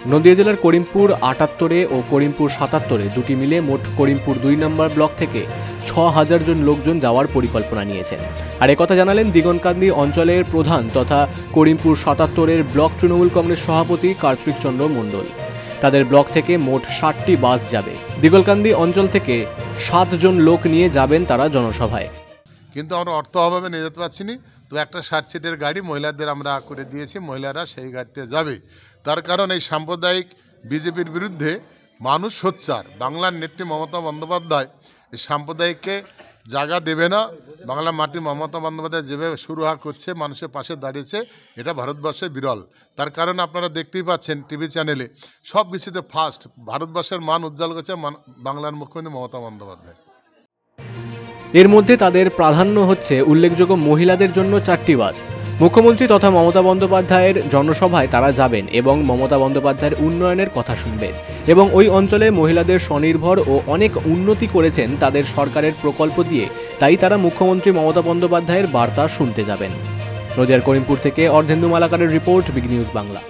নদিয়া জেলার করিমপুর ৭৮ ও করিমপুর ৭৭ দুটি মিলে মোট করিমপুর ২ নম্বর ব্লক থেকে ৬,০০০ জন লোকজন যাওয়ার পরিকল্পনা নিয়েছেন। আর একথা জানালেন দিগনকান্দি অঞ্চলের প্রধান তথা করিমপুর ৭৭-এর ব্লক তৃণমূল কংগ্রেস সভাপতি কার্তিক চন্দ্র মণ্ডল। তাদের ব্লক থেকে মোট ৬০টি বাস যাবে। দিগলকান্দি অঞ্চল থেকে ৭ জন লোক নিয়ে যাবেন তারা জনসভায়। কিন্তু আমরা অর্থ অভাবে নিয়ে যেতে পারছি না, তো একটা ৬০ সিটের গাড়ি মহিলাদের আমরা করে দিয়েছি, মহিলারা সেই গাড়িতে যাবে। তার কারণ এই সাম্প্রদায়িক বিজেপির বিরুদ্ধে মানুষ সোচ্চার। বাংলার নেত্রী মমতা বন্দ্যোপাধ্যায় এই সাম্প্রদায়িককে জায়গা দেবে না। বাংলা মাটি মমতা বন্দ্যোপাধ্যায় যেভাবে সুরাহা করছে, মানুষের পাশে দাঁড়িয়েছে, এটা ভারতবর্ষে বিরল। তার কারণ আপনারা দেখতেই পাচ্ছেন টিভি চ্যানেলে সব কিছুতে ফার্স্ট ভারতবর্ষের মান উজ্জ্বল করছে বাংলার মুখ্যমন্ত্রী মমতা বন্দ্যোপাধ্যায়। এর মধ্যে তাদের প্রাধান্য হচ্ছে উল্লেখযোগ্য মহিলাদের জন্য 4টি বাস। মুখ্যমন্ত্রী তথা মমতা বন্দ্যোপাধ্যায়ের জনসভায় তারা যাবেন এবং মমতা বন্দ্যোপাধ্যায়ের উন্নয়নের কথা শুনবেন এবং ওই অঞ্চলে মহিলাদের স্বনির্ভর ও অনেক উন্নতি করেছেন তাদের সরকারের প্রকল্প দিয়ে, তাই তারা মুখ্যমন্ত্রী মমতা বন্দ্যোপাধ্যায়ের বার্তা শুনতে যাবেন। নদিয়ার করিমপুর থেকে অর্ধেন্দু মালাকারের রিপোর্ট, বিগ নিউজ বাংলা।